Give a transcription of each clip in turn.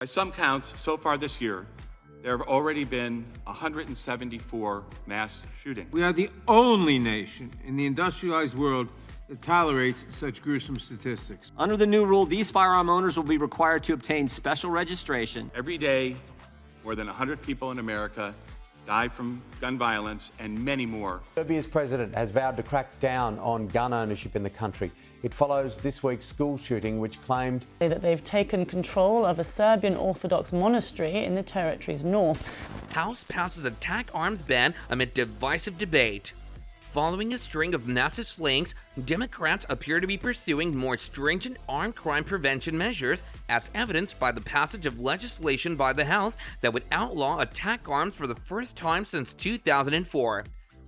By some counts, so far this year, there have already been 174 mass shootings. We are the only nation in the industrialized world that tolerates such gruesome statistics. Under the new rule, these firearm owners will be required to obtain special registration. Every day, more than 100 people in America die from gun violence, and many more. Serbia's president has vowed to crack down on gun ownership in the country. It follows this week's school shooting, which claimed that they've taken control of a Serbian Orthodox monastery in the territory's north. House passes attack arms ban amid divisive debate. Following a string of massive slayings, Democrats appear to be pursuing more stringent armed crime prevention measures, as evidenced by the passage of legislation by the House that would outlaw attack arms for the first time since 2004.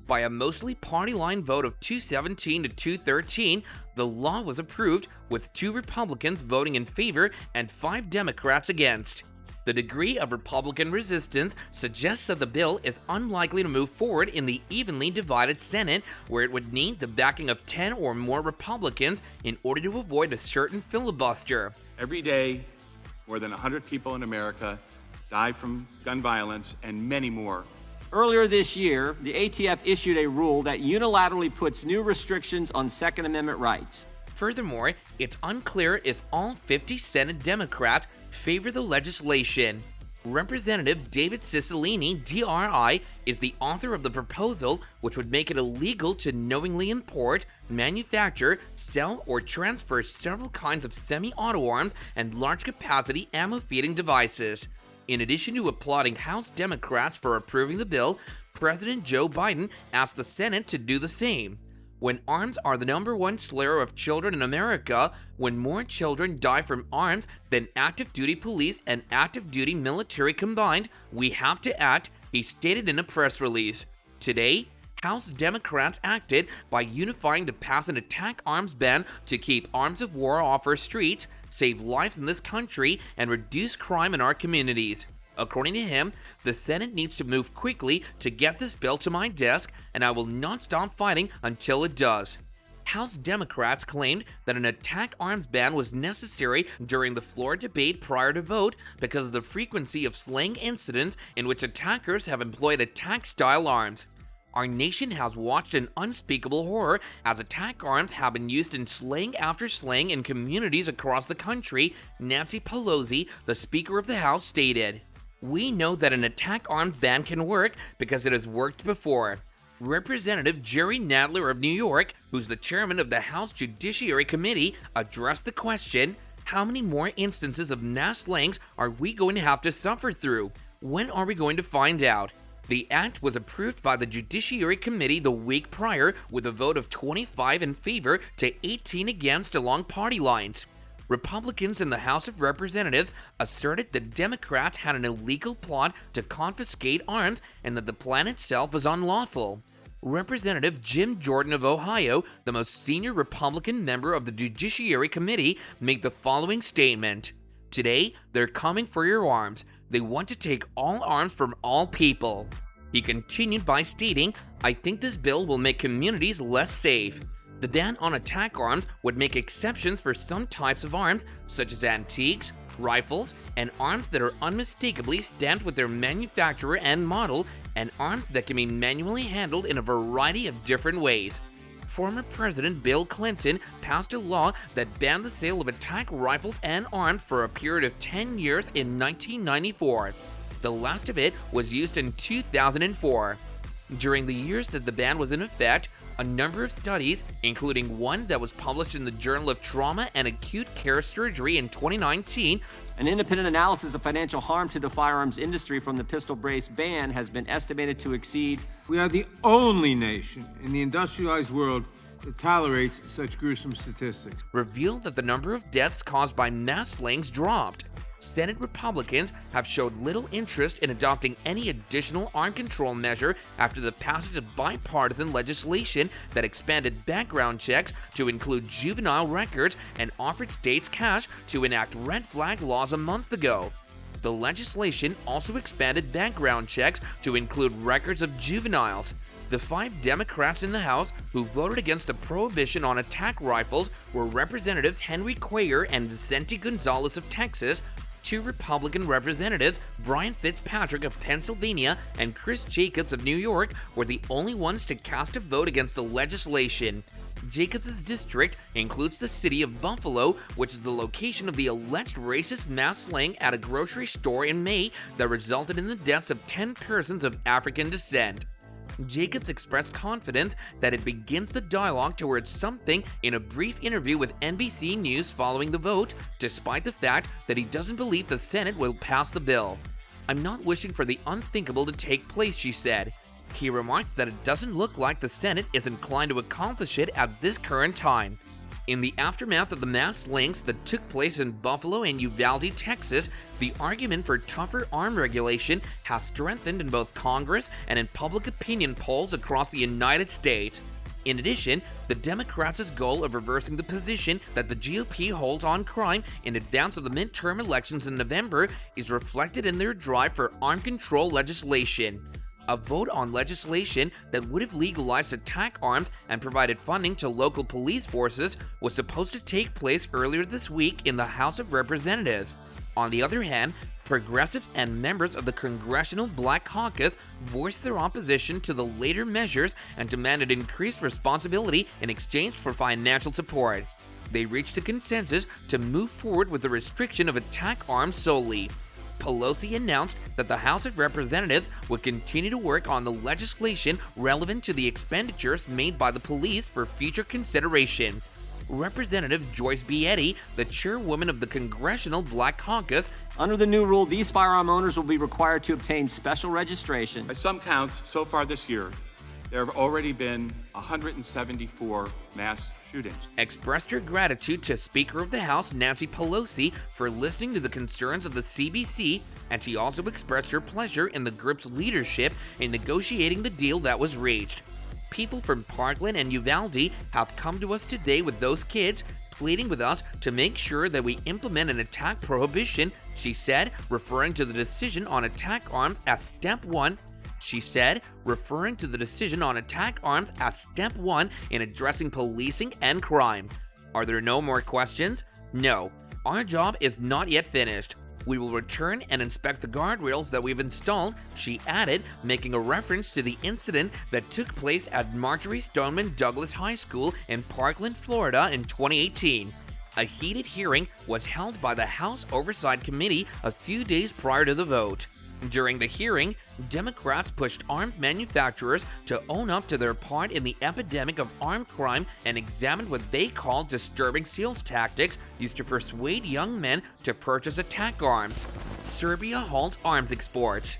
By a mostly party-line vote of 217 to 213, the law was approved, with 2 Republicans voting in favor and 5 Democrats against. The degree of Republican resistance suggests that the bill is unlikely to move forward in the evenly divided Senate, where it would need the backing of 10 or more Republicans in order to avoid a certain filibuster. Every day, more than 100 people in America die from gun violence, and many more. Earlier this year, the ATF issued a rule that unilaterally puts new restrictions on Second Amendment rights. Furthermore, it's unclear if all 50 Senate Democrats favor the legislation. Representative David Cicilline, DRI, is the author of the proposal, which would make it illegal to knowingly import, manufacture, sell, or transfer several kinds of semi-auto arms and large-capacity ammo-feeding devices. In addition to applauding House Democrats for approving the bill, President Joe Biden asked the Senate to do the same. When arms are the #1 slayer of children in America, when more children die from arms than active duty police and active duty military combined, we have to act, he stated in a press release. Today, House Democrats acted by unifying to pass an attack arms ban to keep arms of war off our streets, save lives in this country, and reduce crime in our communities. According to him, the Senate needs to move quickly to get this bill to my desk, and I will not stop fighting until it does. House Democrats claimed that an attack arms ban was necessary during the floor debate prior to vote because of the frequency of slaying incidents in which attackers have employed attack-style arms. Our nation has watched an unspeakable horror as attack arms have been used in slaying after slaying in communities across the country, Nancy Pelosi, the Speaker of the House, stated. We know that an attack arms ban can work because it has worked before. Representative Jerry Nadler of New York, who's the chairman of the House Judiciary Committee, addressed the question, how many more instances of mass slayings are we going to have to suffer through? When are we going to find out? The act was approved by the Judiciary Committee the week prior with a vote of 25 in favor to 18 against along party lines. Republicans in the House of Representatives asserted that Democrats had an illegal plot to confiscate arms and that the plan itself was unlawful. Representative Jim Jordan of Ohio, the most senior Republican member of the Judiciary Committee, made the following statement. Today, they're coming for your arms. They want to take all arms from all people. He continued by stating, I think this bill will make communities less safe. The ban on attack arms would make exceptions for some types of arms, such as antiques, rifles, and arms that are unmistakably stamped with their manufacturer and model, and arms that can be manually handled in a variety of different ways. Former President Bill Clinton passed a law that banned the sale of attack rifles and arms for a period of 10 years in 1994. The last of it was used in 2004. During the years that the ban was in effect, a number of studies, including one that was published in the Journal of Trauma and Acute Care Surgery in 2019, an independent analysis of financial harm to the firearms industry from the pistol-brace ban has been estimated to exceed. We are the only nation in the industrialized world that tolerates such gruesome statistics. Revealed that the number of deaths caused by mass slayings dropped. Senate Republicans have showed little interest in adopting any additional arm control measure after the passage of bipartisan legislation that expanded background checks to include juvenile records and offered states cash to enact red flag laws a month ago. The legislation also expanded background checks to include records of juveniles. The 5 Democrats in the House who voted against a prohibition on attack rifles were Representatives Henry Cuellar and Vicente Gonzalez of Texas, Two Republican representatives, Brian Fitzpatrick of Pennsylvania and Chris Jacobs of New York, were the only ones to cast a vote against the legislation. Jacobs' district includes the city of Buffalo, which is the location of the alleged racist mass slaying at a grocery store in May that resulted in the deaths of 10 persons of African descent. Jacobs expressed confidence that it begins the dialogue towards something in a brief interview with NBC News following the vote, despite the fact that he doesn't believe the Senate will pass the bill. "I'm not wishing for the unthinkable to take place," she said. He remarked that it doesn't look like the Senate is inclined to accomplish it at this current time. In the aftermath of the mass slayings that took place in Buffalo and Uvalde, Texas, the argument for tougher arm regulation has strengthened in both Congress and in public opinion polls across the United States. In addition, the Democrats' goal of reversing the position that the GOP holds on crime in advance of the midterm elections in November is reflected in their drive for arm control legislation. A vote on legislation that would have legalized attack arms and provided funding to local police forces was supposed to take place earlier this week in the House of Representatives. On the other hand, progressives and members of the Congressional Black Caucus voiced their opposition to the later measures and demanded increased responsibility in exchange for financial support. They reached a consensus to move forward with the restriction of attack arms solely. Pelosi announced that the House of Representatives would continue to work on the legislation relevant to the expenditures made by the police for future consideration. Representative Joyce Berettas, the chairwoman of the Congressional Black Caucus, Under the new rule, these firearm owners will be required to obtain special registration. By some counts, so far this year, there have already been 174 mass shootings. expressed her gratitude to Speaker of the House Nancy Pelosi for listening to the concerns of the CBC, and she also expressed her pleasure in the group's leadership in negotiating the deal that was reached. "People from Parkland and Uvalde have come to us today with those kids, pleading with us to make sure that we implement an attack prohibition," she said, referring to the decision on attack arms as step one in addressing policing and crime. "Are there no more questions? No. Our job is not yet finished. We will return and inspect the guardrails that we've installed," she added, making a reference to the incident that took place at Marjorie Stoneman Douglas High School in Parkland, Florida in 2018. A heated hearing was held by the House Oversight Committee a few days prior to the vote. During the hearing, Democrats pushed arms manufacturers to own up to their part in the epidemic of armed crime and examined what they called disturbing sales tactics used to persuade young men to purchase attack arms. Serbia halts arms exports.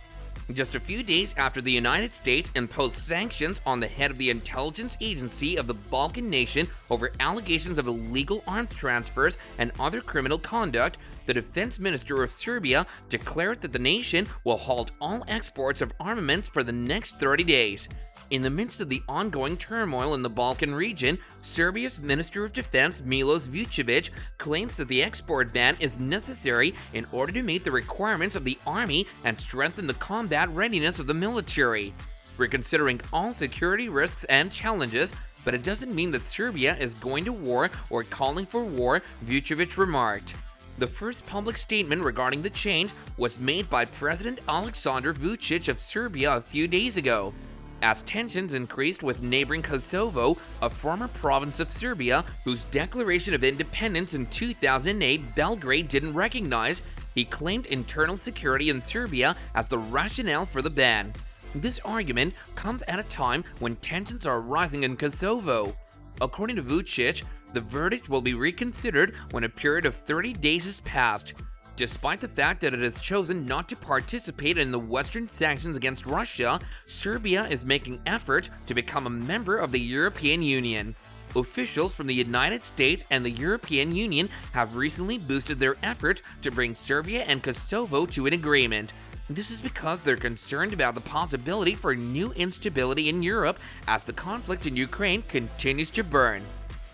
Just a few days after the United States imposed sanctions on the head of the intelligence agency of the Balkan nation over allegations of illegal arms transfers and other criminal conduct, the defense minister of Serbia declared that the nation will halt all exports of armaments for the next 30 days. In the midst of the ongoing turmoil in the Balkan region, Serbia's Minister of Defense Milos Vucevic claims that the export ban is necessary in order to meet the requirements of the army and strengthen the combat readiness of the military. "We're considering all security risks and challenges, but it doesn't mean that Serbia is going to war or calling for war," Vucevic remarked. The first public statement regarding the change was made by President Aleksandar Vučić of Serbia a few days ago. As tensions increased with neighboring Kosovo, a former province of Serbia whose declaration of independence in 2008 Belgrade didn't recognize, he claimed internal security in Serbia as the rationale for the ban. This argument comes at a time when tensions are rising in Kosovo. According to Vučić, the verdict will be reconsidered when a period of 30 days has passed. Despite the fact that it has chosen not to participate in the Western sanctions against Russia, Serbia is making efforts to become a member of the European Union. Officials from the United States and the European Union have recently boosted their efforts to bring Serbia and Kosovo to an agreement. This is because they're concerned about the possibility for new instability in Europe as the conflict in Ukraine continues to burn.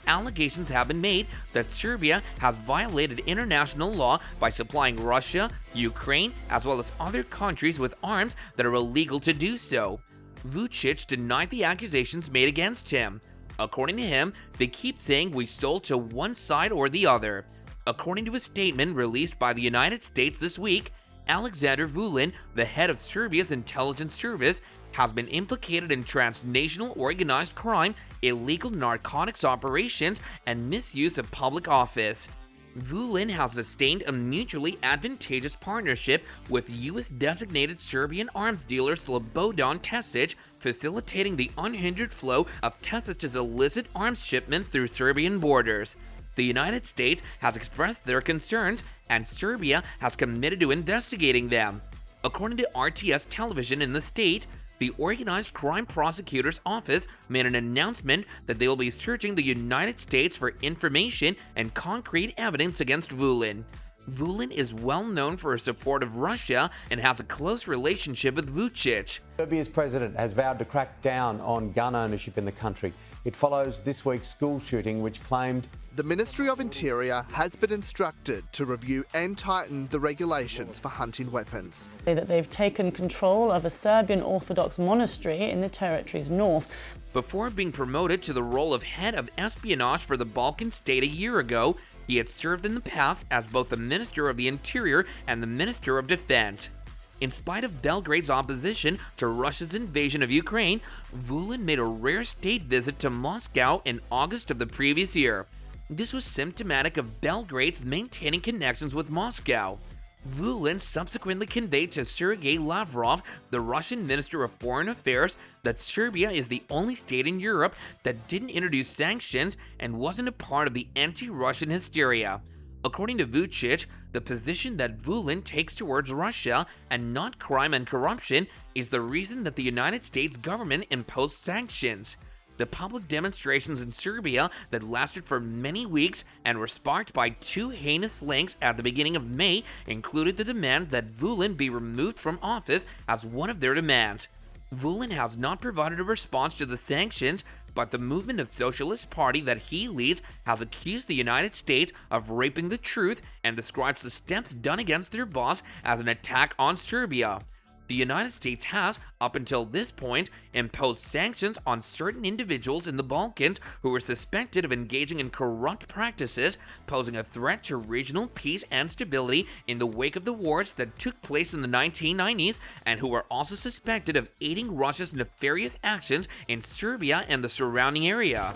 Allegations have been made that Serbia has violated international law by supplying Russia, Ukraine, as well as other countries with arms that are illegal to do so. Vučić denied the accusations made against him. According to him, they keep saying we sold to one side or the other. According to a statement released by the United States this week, Alexander Vulin, the head of Serbia's intelligence service, has been implicated in transnational organized crime, illegal narcotics operations, and misuse of public office. Vulin has sustained a mutually advantageous partnership with U.S.-designated Serbian arms dealer Slobodan Tesic, facilitating the unhindered flow of Tesic's illicit arms shipment through Serbian borders. The United States has expressed their concerns, and Serbia has committed to investigating them. According to RTS television in the state, the Organized Crime Prosecutor's Office made an announcement that they will be searching the United States for information and concrete evidence against Vulin. Vulin is well known for his support of Russia and has a close relationship with Vučić. Serbia's president has vowed to crack down on gun ownership in the country. It follows this week's school shooting, which claimed the Ministry of Interior has been instructed to review and tighten the regulations for hunting weapons. That they've taken control of a Serbian Orthodox monastery in the territory's north. Before being promoted to the role of head of espionage for the Balkan state a year ago, he had served in the past as both the Minister of the Interior and the Minister of Defense. In spite of Belgrade's opposition to Russia's invasion of Ukraine, Vulin made a rare state visit to Moscow in August of the previous year. This was symptomatic of Belgrade's maintaining connections with Moscow. Vulin subsequently conveyed to Sergei Lavrov, the Russian Minister of Foreign Affairs, that Serbia is the only state in Europe that didn't introduce sanctions and wasn't a part of the anti-Russian hysteria. According to Vučić, the position that Vulin takes towards Russia and not crime and corruption is the reason that the United States government imposed sanctions. The public demonstrations in Serbia that lasted for many weeks and were sparked by two heinous links at the beginning of May included the demand that Vulin be removed from office as one of their demands. Vulin has not provided a response to the sanctions, but the Movement of Socialist Party that he leads has accused the United States of raping the truth and describes the steps done against their boss as an attack on Serbia. The United States has, up until this point, imposed sanctions on certain individuals in the Balkans who were suspected of engaging in corrupt practices, posing a threat to regional peace and stability in the wake of the wars that took place in the 1990s, and who were also suspected of aiding Russia's nefarious actions in Serbia and the surrounding area.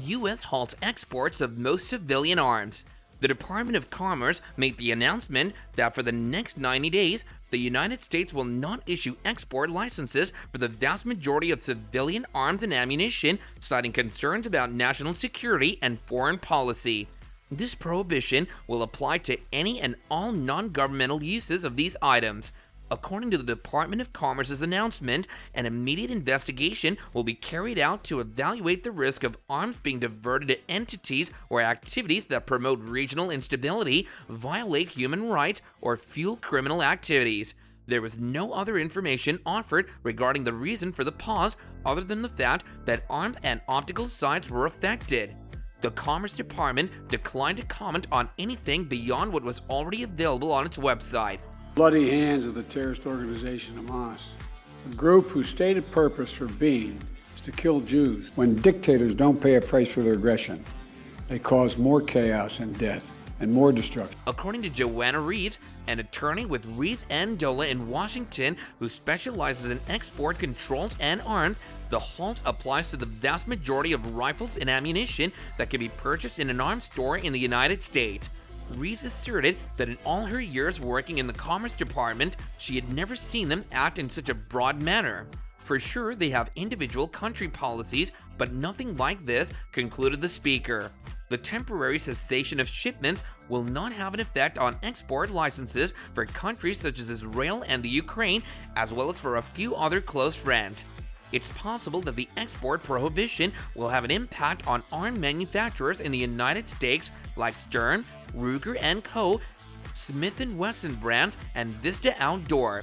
U.S. halts exports of most civilian arms. The Department of Commerce made the announcement that for the next 90 days, the United States will not issue export licenses for the vast majority of civilian arms and ammunition, citing concerns about national security and foreign policy. This prohibition will apply to any and all non-governmental uses of these items. According to the Department of Commerce's announcement, an immediate investigation will be carried out to evaluate the risk of arms being diverted to entities or activities that promote regional instability, violate human rights, or fuel criminal activities. There was no other information offered regarding the reason for the pause other than the fact that arms and optical sights were affected. The Commerce Department declined to comment on anything beyond what was already available on its website. Bloody hands of the terrorist organization Hamas, a group whose stated purpose for being is to kill Jews. When dictators don't pay a price for their aggression, they cause more chaos and death and more destruction. According to Joanna Reeves, an attorney with Reeves and Dola in Washington who specializes in export controls and arms, the halt applies to the vast majority of rifles and ammunition that can be purchased in an arms store in the United States. Reeves asserted that in all her years working in the Commerce Department, she had never seen them act in such a broad manner. For sure, they have individual country policies, but nothing like this, concluded the speaker. The temporary cessation of shipments will not have an effect on export licenses for countries such as Israel and the Ukraine, as well as for a few other close friends. It's possible that the export prohibition will have an impact on arms manufacturers in the United States like Stern, Ruger & Co., Smith & Wesson brands, and Vista Outdoor.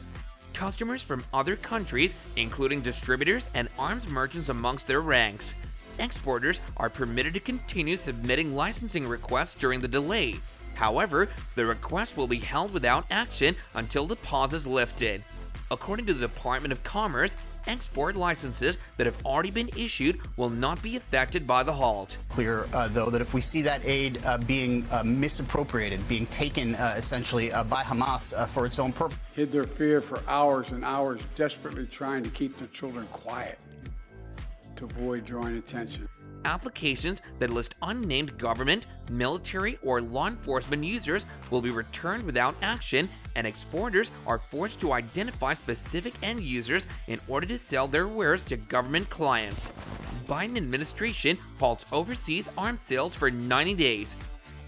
Customers from other countries, including distributors and arms merchants amongst their ranks. Exporters are permitted to continue submitting licensing requests during the delay. However, the request will be held without action until the pause is lifted. According to the Department of Commerce, export licenses that have already been issued will not be affected by the halt. Clear, though, that if we see that aid being misappropriated, being taken essentially by Hamas for its own purpose. Hid their fear for hours and hours, desperately trying to keep their children quiet to avoid drawing attention. Applications that list unnamed government, military, or law enforcement users will be returned without action, and exporters are forced to identify specific end users in order to sell their wares to government clients. Biden administration halts overseas arms sales for 90 days.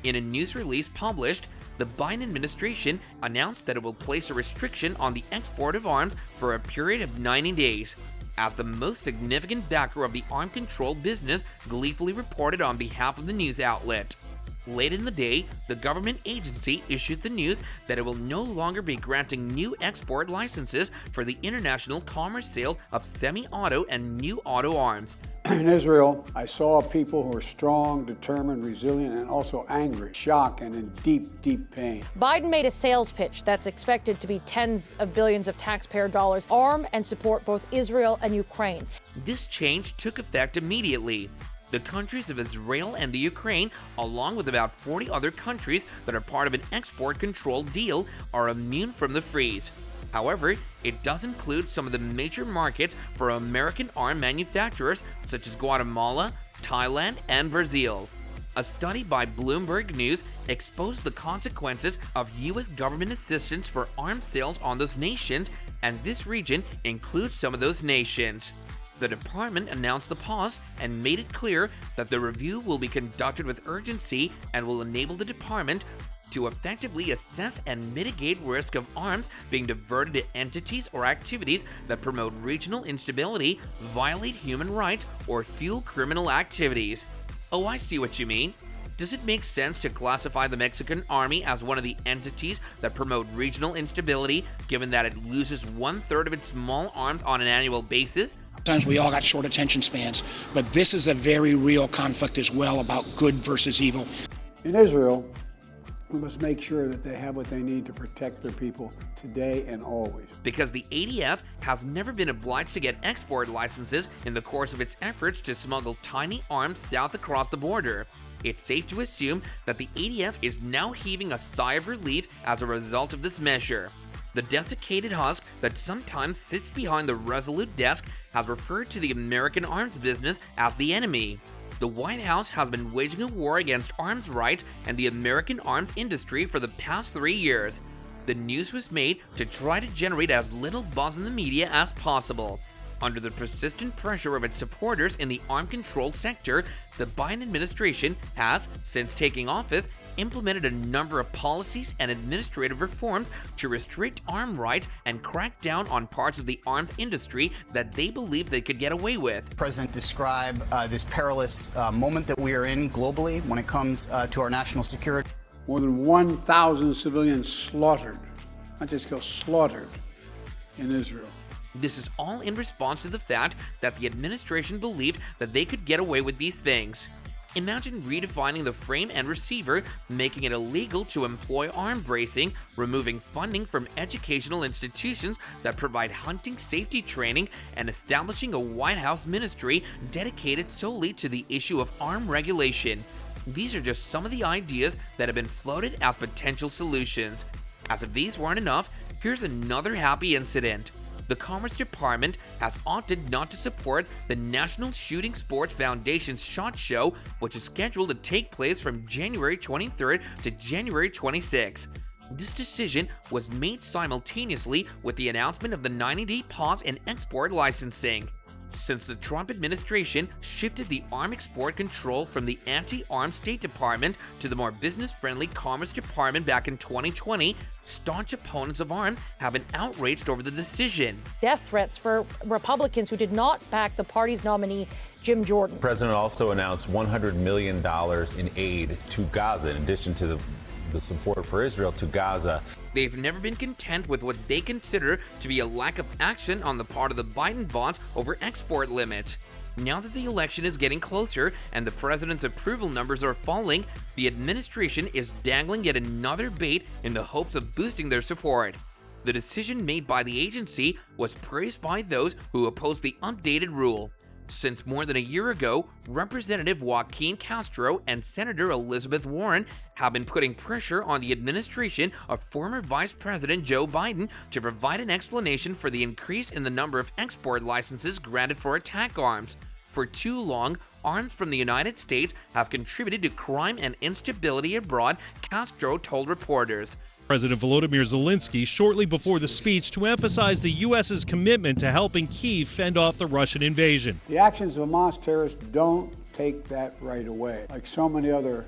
In a news release published, the Biden administration announced that it will place a restriction on the export of arms for a period of 90 days. As the most significant backer of the arms control business gleefully reported on behalf of the news outlet. Late in the day, the government agency issued the news that it will no longer be granting new export licenses for the international commerce sale of semi-auto and new auto arms. In Israel, I saw people who are strong, determined, resilient, and also angry, shocked, and in deep, deep pain. Biden made a sales pitch that's expected to be tens of billions of taxpayer dollars, arm and support both Israel and Ukraine. This change took effect immediately. The countries of Israel and the Ukraine, along with about 40 other countries that are part of an export control deal, are immune from the freeze. However, it does include some of the major markets for American arm manufacturers such as Guatemala, Thailand, and Brazil. A study by Bloomberg News exposed the consequences of U.S. government assistance for arms sales on those nations, and this region includes some of those nations. The department announced the pause and made it clear that the review will be conducted with urgency and will enable the department to effectively assess and mitigate risk of arms being diverted to entities or activities that promote regional instability, violate human rights, or fuel criminal activities. Oh, I see what you mean. Does it make sense to classify the Mexican army as one of the entities that promote regional instability, given that it loses 1/3 of its small arms on an annual basis? Sometimes we all got short attention spans, but this is a very real conflict as well about good versus evil. In Israel, we must make sure that they have what they need to protect their people today and always. Because the ADF has never been obliged to get export licenses in the course of its efforts to smuggle tiny arms south across the border. It's safe to assume that the ADF is now heaving a sigh of relief as a result of this measure. The desiccated husk that sometimes sits behind the resolute desk has referred to the American arms business as the enemy. The White House has been waging a war against arms rights and the American arms industry for the past 3 years. The news was made to try to generate as little buzz in the media as possible. Under the persistent pressure of its supporters in the arms control sector, the Biden administration has, since taking office, implemented a number of policies and administrative reforms to restrict arms rights and crack down on parts of the arms industry that they believe they could get away with. The president described this perilous moment that we are in globally when it comes to our national security. More than 1,000 civilians slaughtered, not just killed, slaughtered in Israel. This is all in response to the fact that the administration believed that they could get away with these things. Imagine redefining the frame and receiver, making it illegal to employ arm bracing, removing funding from educational institutions that provide hunting safety training, and establishing a White House ministry dedicated solely to the issue of arm regulation. These are just some of the ideas that have been floated as potential solutions. As if these weren't enough, here's another happy incident. The Commerce Department has opted not to support the National Shooting Sports Foundation's SHOT Show, which is scheduled to take place from January 23rd to January 26th. This decision was made simultaneously with the announcement of the 90-day pause in export licensing. Since the Trump administration shifted the arms export control from the anti-arms State Department to the more business-friendly Commerce Department back in 2020, staunch opponents of arms have been outraged over the decision. Death threats for Republicans who did not back the party's nominee, Jim Jordan. The president also announced $100 million in aid to Gaza, in addition to the support for Israel to Gaza. They've never been content with what they consider to be a lack of action on the part of the Biden boss over export limits. Now that the election is getting closer and the president's approval numbers are falling, the administration is dangling yet another bait in the hopes of boosting their support. The decision made by the agency was praised by those who opposed the updated rule. Since more than a year ago, Representative Joaquin Castro and Senator Elizabeth Warren have been putting pressure on the administration of former Vice President Joe Biden to provide an explanation for the increase in the number of export licenses granted for attack arms. For too long, arms from the United States have contributed to crime and instability abroad, Castro told reporters. President Volodymyr Zelensky shortly before the speech to emphasize the U.S.'s commitment to helping Kyiv fend off the Russian invasion. The actions of Hamas terrorists don't take that right away. Like so many other,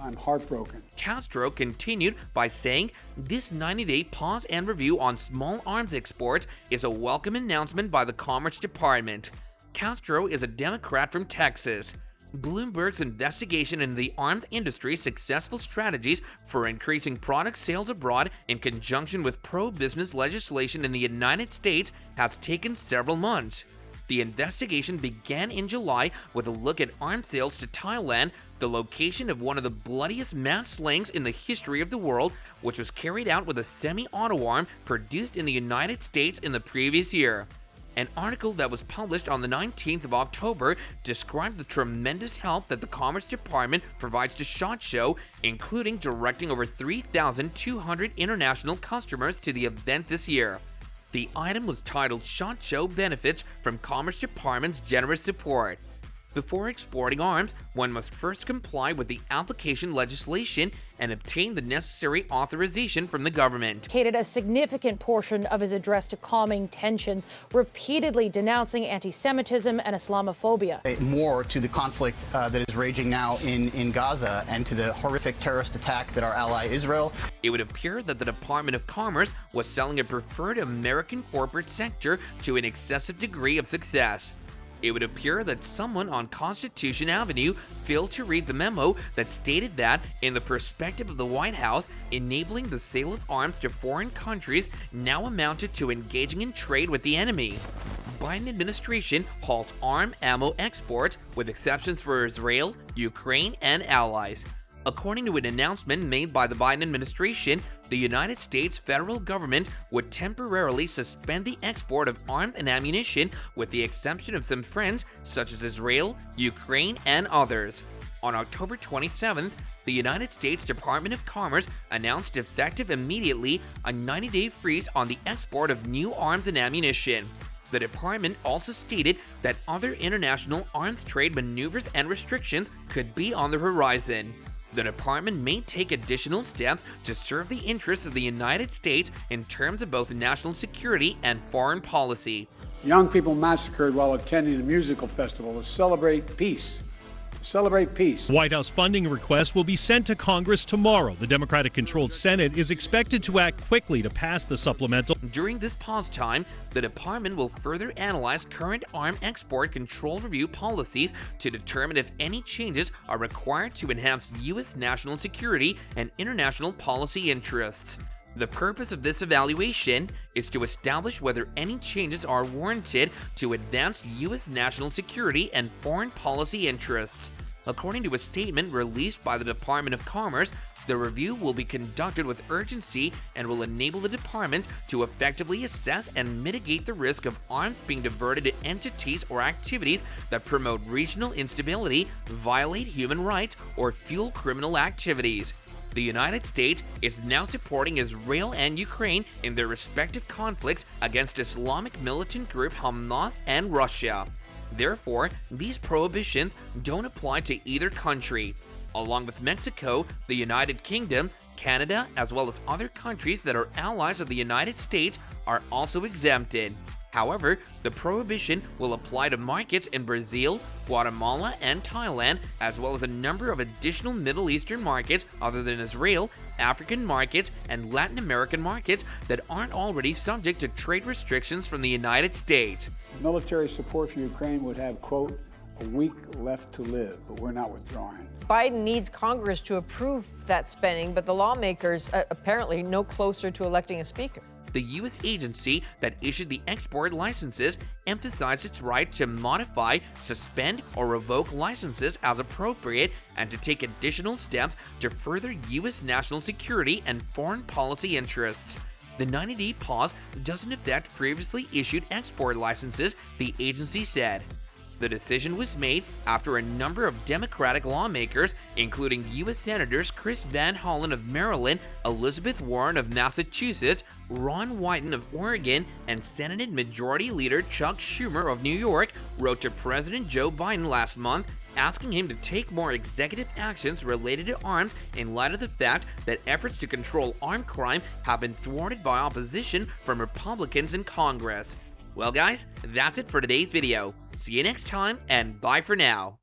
I'm heartbroken. Castro continued by saying this 90-day pause and review on small arms exports is a welcome announcement by the Commerce Department. Castro is a Democrat from Texas. Bloomberg's investigation into the arms industry's successful strategies for increasing product sales abroad in conjunction with pro-business legislation in the United States has taken several months. The investigation began in July with a look at arms sales to Thailand, the location of one of the bloodiest mass slayings in the history of the world, which was carried out with a semi-auto arm produced in the United States in the previous year. An article that was published on the 19th of October described the tremendous help that the Commerce Department provides to SHOT Show, including directing over 3,200 international customers to the event this year. The item was titled SHOT Show Benefits from Commerce Department's Generous Support. Before exporting arms, one must first comply with the application legislation and obtain the necessary authorization from the government. Dedicated a significant portion of his address to calming tensions, repeatedly denouncing anti-Semitism and Islamophobia. More to the conflict that is raging now in Gaza and to the horrific terrorist attack that our ally Israel. It would appear that the Department of Commerce was selling a preferred American corporate sector to an excessive degree of success. It would appear that someone on Constitution Avenue failed to read the memo that stated that, in the perspective of the White House, enabling the sale of arms to foreign countries now amounted to engaging in trade with the enemy. Biden administration halts arm ammo exports, with exceptions for Israel, Ukraine, and allies. According to an announcement made by the Biden administration, the United States federal government would temporarily suspend the export of arms and ammunition, with the exception of some friends such as Israel, Ukraine, and others. On October 27th, the United States Department of Commerce announced effective immediately a 90-day freeze on the export of new arms and ammunition. The department also stated that other international arms trade maneuvers and restrictions could be on the horizon. The department may take additional steps to serve the interests of the United States in terms of both national security and foreign policy. Young people massacred while attending a musical festival to celebrate peace. Celebrate peace. White House funding requests will be sent to Congress tomorrow. The Democratic-controlled Senate is expected to act quickly to pass the supplemental. During this pause time, the department will further analyze current arms export control review policies to determine if any changes are required to enhance U.S. national security and international policy interests. The purpose of this evaluation is to establish whether any changes are warranted to advance U.S. national security and foreign policy interests. According to a statement released by the Department of Commerce, the review will be conducted with urgency and will enable the department to effectively assess and mitigate the risk of arms being diverted to entities or activities that promote regional instability, violate human rights, or fuel criminal activities. The United States is now supporting Israel and Ukraine in their respective conflicts against Islamic militant group Hamas and Russia. Therefore, these prohibitions don't apply to either country. Along with Mexico, the United Kingdom, Canada, as well as other countries that are allies of the United States are also exempted. However, the prohibition will apply to markets in Brazil, Guatemala, and Thailand, as well as a number of additional Middle Eastern markets other than Israel, African markets, and Latin American markets that aren't already subject to trade restrictions from the United States. Military support for Ukraine would have, quote, a week left to live, but we're not withdrawing. Biden needs Congress to approve that spending, but the lawmakers apparently no closer to electing a speaker. The U.S. agency that issued the export licenses emphasized its right to modify, suspend, or revoke licenses as appropriate and to take additional steps to further U.S. national security and foreign policy interests. The 90-day pause doesn't affect previously issued export licenses, the agency said. The decision was made after a number of Democratic lawmakers, including U.S. Senators Chris Van Hollen of Maryland, Elizabeth Warren of Massachusetts, Ron Wyden of Oregon, and Senate Majority Leader Chuck Schumer of New York, wrote to President Joe Biden last month asking him to take more executive actions related to arms in light of the fact that efforts to control armed crime have been thwarted by opposition from Republicans in Congress. Well guys, that's it for today's video. See you next time, and bye for now.